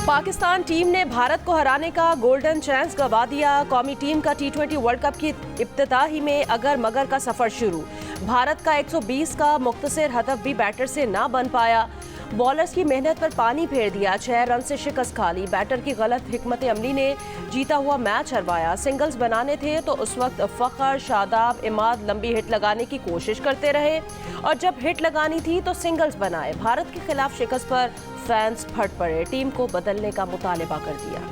Pakistan team ने भारत को हराने का गोल्डन चांस गंवा दिया। कौमी टीम का टी20 वर्ल्ड कप की इब्तिदाई में अगर मगर का सफर शुरू। भारत का 120 का मुख्तसर हदफ भी बैटर से ना बन पाया। बॉलर्स की मेहनत पर पानी फेर दिया। 6 रन से शिकस्त खा ली। बैटर की गलत हिकमत अमली ने जीता हुआ मैच हरवाया। सिंगल्स बनाने थे तो उस वक्त फखर, शादाब, इमाद लंबी हिट लगाने की कोशिश करते रहे और जब हिट लगानी थी तो सिंगल्स बनाए। भारत के खिलाफ शिकस्त पर फैंस फट पड़े। टीम को बदलने का मुतालबा कर दिया।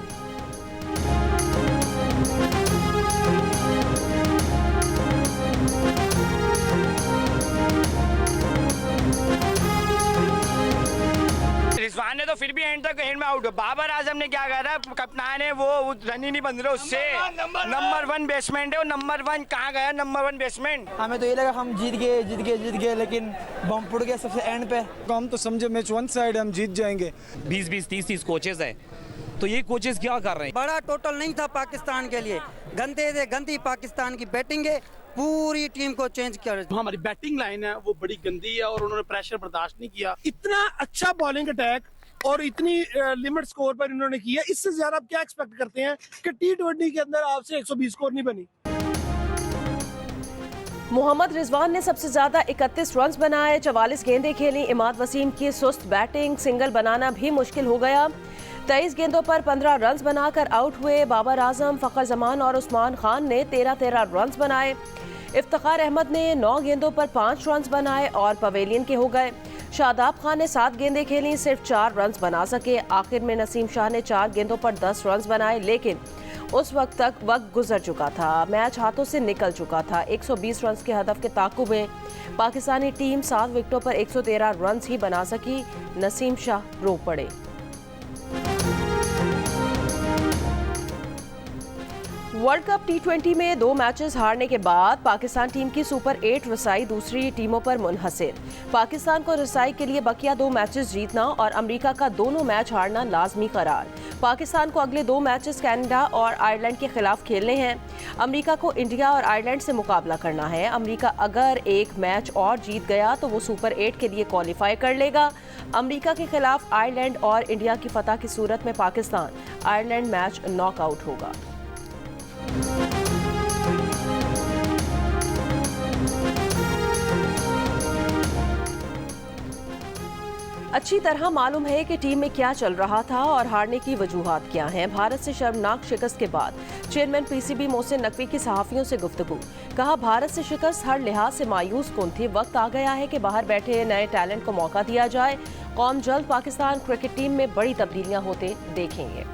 रिजवान ने तो फिर भी एंड में आउट। बाबर आजम ने क्या करा, कप्तान है वो रन ही नहीं बन रहे उससे। नंबर 1 बैट्समैन है वो। नंबर 1 कहाँ गया नंबर 1 बैट्समैन? हमें तो ये लगा हम जीत गए लेकिन बम फुट गया सबसे एंड पे। हम तो समझे मैच वन साइड हम जीत जाएंगे। 20-20, 30-30 कोचेस है तो ये कोचेस क्या कर रहे हैं? बड़ा टोटल नहीं था पाकिस्तान के लिए। गंदी पाकिस्तान की बैटिंग है, पूरी टीम को चेंज किया। हमारी बैटिंग लाइन है वो बड़ी गंदी है और उन्होंने प्रेशर बर्दाश्त नहीं किया। इतना अच्छा बॉलिंग अटैक और इतनी लिमिट स्कोर पर इन्होंने किया। इससे ज्यादा आप क्या एक्सपेक्ट करते हैं कि टी20 के अंदर आपसे 120 स्कोर नहीं बनी। मोहम्मद रिजवान ने सबसे ज्यादा 31 रन बनाए। 44 गेंदें खेली। इमाद वसीम की सुस्त बैटिंग, सिंगल बनाना भी मुश्किल हो गया। 23 गेंदों पर 15 रन बनाकर आउट हुए। बाबर आजम, फखर जमान और उस्मान खान ने 13-13 रन बनाए। इफ्तिखार अहमद ने 9 गेंदों पर 5 रन बनाए और पवेलियन के हो गए। शादाब खान ने 7 गेंदें खेली, सिर्फ 4 रन बना सके। आखिर में नसीम शाह ने 4 गेंदों पर 10 रन बनाए, लेकिन उस वक्त तक वक्त गुजर चुका था। मैच हाथों से निकल चुका था। 120 रन के हदफ के ताक़ुब में पाकिस्तानी टीम 7 विकेटों पर 113 रन ही बना सकी। नसीम शाह रो पड़े। वर्ल्ड कप टी20 में 2 मैचेस हारने के बाद पाकिस्तान टीम की सुपर 8 रसाई दूसरी टीमों पर मुनहसर। पाकिस्तान को रसाई के लिए बकिया 2 मैचेस जीतना और अमेरिका का दोनों मैच हारना लाजमी करार। पाकिस्तान को अगले 2 मैचेस कनाडा और आयरलैंड के खिलाफ खेलने हैं। अमेरिका को इंडिया और आयरलैंड से मुकाबला करना है। अमेरिका अगर एक मैच और जीत गया तो वो सुपर 8 के लिए क्वालिफाई कर लेगा। अमेरिका के खिलाफ आयरलैंड और इंडिया की फतह की सूरत में पाकिस्तान आयरलैंड मैच नॉकआउट होगा। अच्छी तरह मालूम है कि टीम में क्या चल रहा था और हारने की वजूहात क्या हैं। भारत से शर्मनाक शिकस्त के बाद चेयरमैन पीसीबी मोहसिन नकवी की सहाफियों से गुफ्तगू। कहा, भारत से शिकस्त हर लिहाज से मायूस कुन थी। वक्त आ गया है कि बाहर बैठे नए टैलेंट को मौका दिया जाए। कौम जल्द पाकिस्तान क्रिकेट टीम में बड़ी तब्दीलियां होते देखेंगे।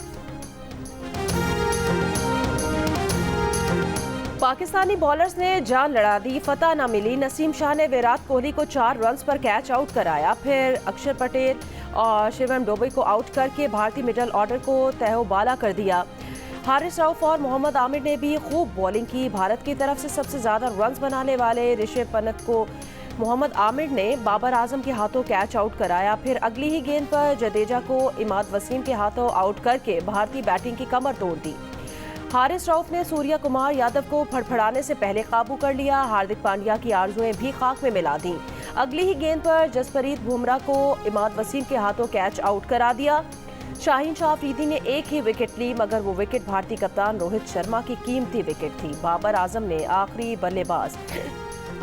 पाकिस्तानी बॉलर्स ने जान लड़ा दी, फतह न मिली। नसीम शाह ने विराट कोहली को 4 रन पर कैच आउट कराया। फिर अक्षर पटेल और शिवम डोबे को आउट करके भारतीय मिडल ऑर्डर को तहवाला कर दिया। हारिस रऊफ और मोहम्मद आमिर ने भी खूब बॉलिंग की। भारत की तरफ से सबसे ज्यादा रन बनाने वाले ऋषभ पंत को मोहम्मद आमिर ने बाबर आजम के हाथों कैच आउट कराया। फिर अगली ही गेंद पर जडेजा को इमाद वसीम के हाथों आउट करके भारतीय बैटिंग की कमर तोड़ दी। हारिस रऊफ ने सूर्य कुमार यादव को फड़फड़ाने से पहले काबू कर लिया। हार्दिक पांड्या की आरजुएं भी खाक में मिला दी। अगली ही गेंद पर जसप्रीत बुमराह को इमाद वसीम के हाथों कैच आउट करा दिया। शाहीन शाह अफरीदी ने एक ही विकेट ली, मगर वो विकेट भारतीय कप्तान रोहित शर्मा की कीमती विकेट थी। बाबर आजम ने आखिरी बल्लेबाज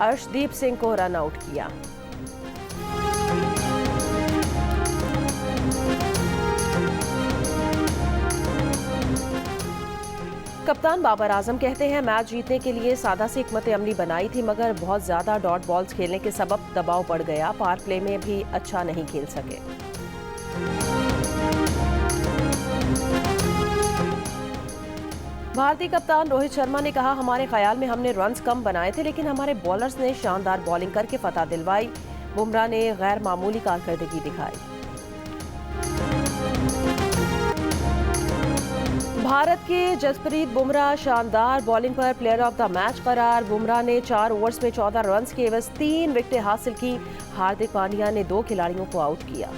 अर्शदीप सिंह को रन आउट किया। कप्तान बाबर आजम कहते हैं, मैच जीतने के लिए सादा सी हिकमत अमली बनाई थी, मगर बहुत ज्यादा डॉट बॉल्स खेलने के सबब दबाव बढ़ गया। पावर प्ले में भी अच्छा नहीं खेल सके। भारतीय कप्तान रोहित शर्मा ने कहा, हमारे ख्याल में हमने रन्स कम बनाए थे, लेकिन हमारे बॉलर्स ने शानदार बॉलिंग करके फतह दिलवाई। बुमराह ने गैर मामूली कारकर्दगी दिखाई। भारत के जसप्रीत बुमराह शानदार बॉलिंग पर प्लेयर ऑफ द मैच करार। बुमराह ने 4 ओवर्स में 14 रन के एवज 3 विकेटें हासिल की। हार्दिक पांड्या ने 2 खिलाड़ियों को आउट किया।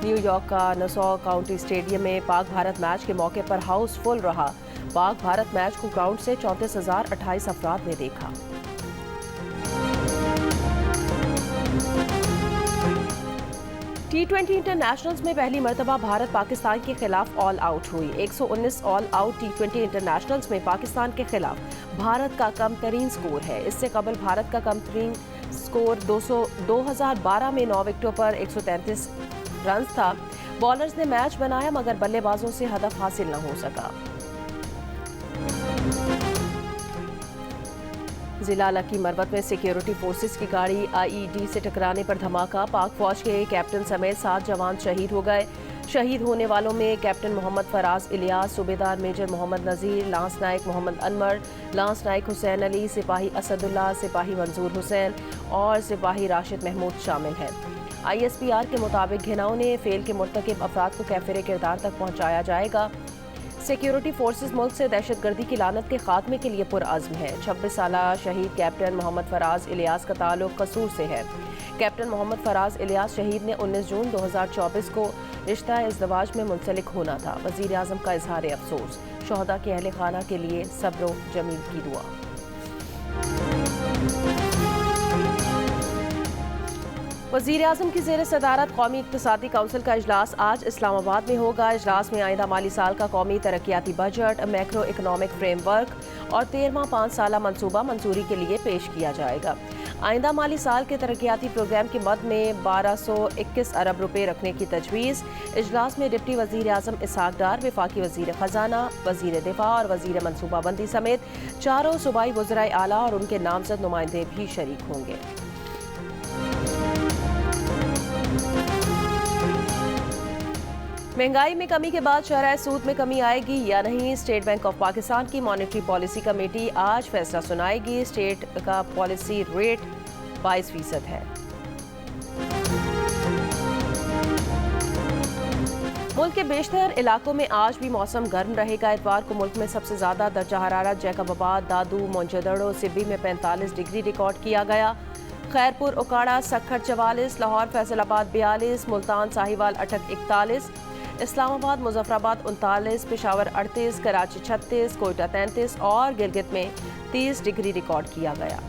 न्यूयॉर्क का नसौ काउंटी स्टेडियम में पाक भारत मैच के मौके पर हाउस फुल रहा। पाक भारत मैच को ग्राउंड से 34,028 अफराद ने देखा। T20 इंटरनेशनल्स में पहली मर्तबा भारत पाकिस्तान के खिलाफ ऑल आउट हुई। 119 ऑल आउट T20 इंटरनेशनल्स में पाकिस्तान के खिलाफ भारत का कम तरीन स्कोर है। इससे कबल भारत का कम तरीन स्कोर 2012 में 9 विकेटों पर 133 रन था। बॉलर्स ने मैच बनाया मगर बल्लेबाजों से हदफ हासिल न हो सका। जिला लकी मरवत में सिक्योरिटी फोर्सेस की गाड़ी IED से टकराने पर धमाका। पाक फौज के कैप्टन समेत 7 जवान शहीद हो गए। शहीद होने वालों में कैप्टन मोहम्मद फराज इलियास, सूबेदार मेजर मोहम्मद नज़ीर, लांस नायक मोहम्मद अनवर, लांस नायक हुसैन अली, सिपाही असदुल्ला, सिपाही मंजूर हुसैन और सिपाही राशिद महमूद शामिल हैं। ISPR के मुताबिक घिनाओं ने फेल के मुर्तकिब अफराद को कैफिर किरदार तक पहुँचाया जाएगा। सिक्योरिटी फोर्सेस मुल्क से दहशतगर्दी की लानत के खात्मे के लिए पुरअज़्म है। 26 साला शहीद कैप्टन मोहम्मद फराज इलियास का ताल्लुक कसूर से है। कैप्टन मोहम्मद फराज इलियास शहीद ने 19 जून 2024 को रिश्ता इज़्दवाज में मुंसलिक होना था। वज़ीर आज़म का इजहार अफसोस, शोहदा के अहले खाना के लिए सब्र जमील की दुआ। वज़ीर आज़म की ज़ेर सदारत कौमी इक़्तिसादी काउंसिल का इजलास आज इस्लामाबाद में होगा। इजलास में आइंदा माली साल का कौमी तरक्याती बजट, मैक्रो इकनॉमिक फ्रेमवर्क और 13वां 5 साला मनसूबा मंजूरी के लिए पेश किया जाएगा। आइंदा माली साल के तरक्याती प्रोग्राम की मद में 1221 अरब रुपए रखने की तजवीज़। इजलास में डिप्टी वज़ीर आज़म इसहाक डार, वफाकी वज़ीर ख़जाना, वज़ीर दिफा और वज़ीर मनसूबाबंदी समेत 4 सूबाई वज़राए आला और उनके नामज़द नुमाइंदे भी शरीक होंगे। महंगाई में कमी के बाद शरह सूद में कमी आएगी या नहीं, स्टेट बैंक ऑफ पाकिस्तान की मॉनेटरी पॉलिसी कमेटी आज फैसला सुनाएगी। स्टेट का पॉलिसी रेट 22% है। मुल्क के बेशतर इलाकों में आज भी मौसम गर्म रहेगा। इतवार को मुल्क में सबसे ज्यादा दर्जा हरारत जैकबाबाद, दादू, मोइनजोदड़ो, सिब्बी में 45 डिग्री रिकॉर्ड किया गया। खैरपुर, उकाड़ा, सक्खर 44, लाहौर, फैसलाबाद 42, मुल्तान, साहिवाल, अटक 41, इस्लामाबाद, मुजफ्फराबाद 39, पेशावर 38, कराची 36, कोयटा 33 और गिलगित में 30 डिग्री रिकॉर्ड किया गया।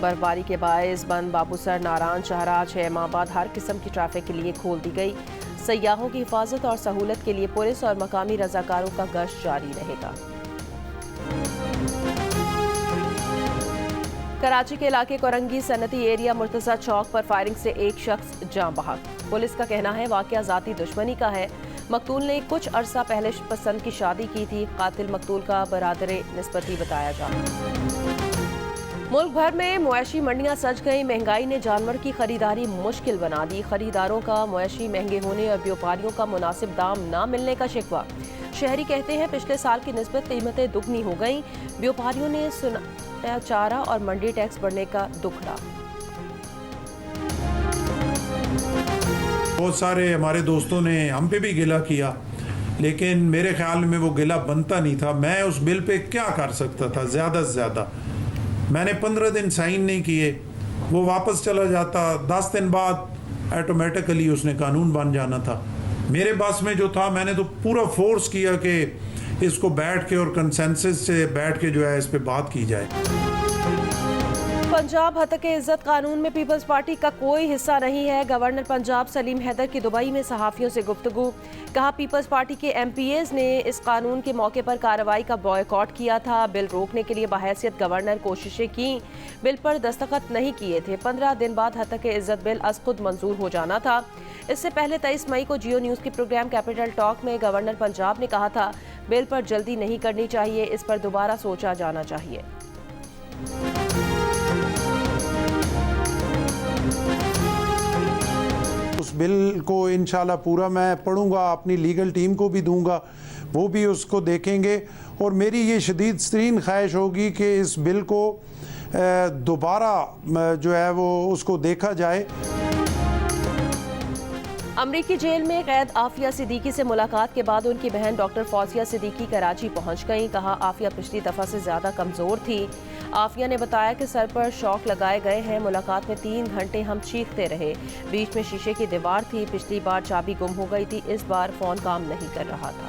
बर्फबारी के बायस बंद बाबूसर, नारायण शाहरा, 6 माह बाद हर किस्म की ट्रैफिक के लिए खोल दी गई। सयाहों की हिफाजत और सहूलत के लिए पुलिस और मकामी रजाकारों का गश्त जारी रहेगा। कराची के इलाके कोरंगी सनती एरिया मुर्तज़ा चौक पर फायरिंग से एक शख्स जाँ बहक। पुलिस का कहना है वाक़या ज़ाती दुश्मनी का है। मकतूल ने कुछ अरसा पहले पसंद की शादी की थी। कातिल मकतूल का बरादरे निस्बती बताया जा रहा है। मुल्क भर में मुआशी मंडियां सज गई। महंगाई ने जानवर की खरीदारी मुश्किल बना दी। खरीदारों का मुआशी महंगे होने और व्यापारियों का मुनासिब दाम न मिलने का शिकवा। शहरी कहते हैं पिछले साल की निस्बत कीमतें दुगनी हो गईं। व्यापारियों ने सुनाया चारा और मंडी टैक्स बढ़ने का दुखड़ा। बहुत सारे हमारे दोस्तों ने हम पे भी गिला किया, लेकिन मेरे ख्याल में वो गिला बनता नहीं था। मैं उस बिल पे क्या कर सकता था? ज़्यादा से ज़्यादा मैंने 15 दिन साइन नहीं किए, वो वापस चला जाता। 10 दिन बाद ऑटोमेटिकली उसने कानून बन जाना था। मेरे बस में जो था मैंने तो पूरा फोर्स किया कि इसको बैठ के और कंसेंसस से बैठ के जो है इस पे बात की जाए। पंजाब हतके इज्जत कानून में पीपल्स पार्टी का कोई हिस्सा नहीं है। गवर्नर पंजाब सलीम हैदर की दुबई में सहाफ़ियों से गुफ्तगू। कहा पीपल्स पार्टी के MPAs ने इस कानून के मौके पर कार्रवाई का बॉयकॉट किया था। बिल रोकने के लिए बहैसियत गवर्नर कोशिशें की, बिल पर दस्तखत नहीं किए थे। 15 दिन बाद हतके इज्जत बिल अज खुद मंजूर हो जाना था। इससे पहले 23 मई को जियो न्यूज़ के प्रोग्राम कैपिटल टॉक में गवर्नर पंजाब ने कहा था बिल पर जल्दी नहीं करनी चाहिए, इस पर दोबारा सोचा जाना चाहिए। उस बिल को इंशाल्लाह पूरा मैं पढ़ूंगा, अपनी लीगल टीम को भी दूंगा, वो भी उसको देखेंगे। और मेरी ये शदीद तरीन ख्वाहिश होगी कि इस बिल को दोबारा जो है वो उसको देखा जाए। अमरीकी जेल में कैद आफिया सिद्दीकी से मुलाकात के बाद उनकी बहन डॉक्टर फौजिया सिद्दीकी कराची पहुंच गईं। कहा आफिया पिछली दफ़ा से ज़्यादा कमज़ोर थी। आफिया ने बताया कि सर पर शॉक लगाए गए हैं। मुलाकात में 3 घंटे हम चीखते रहे। बीच में शीशे की दीवार थी। पिछली बार चाबी गुम हो गई थी, इस बार फ़ोन काम नहीं कर रहा था।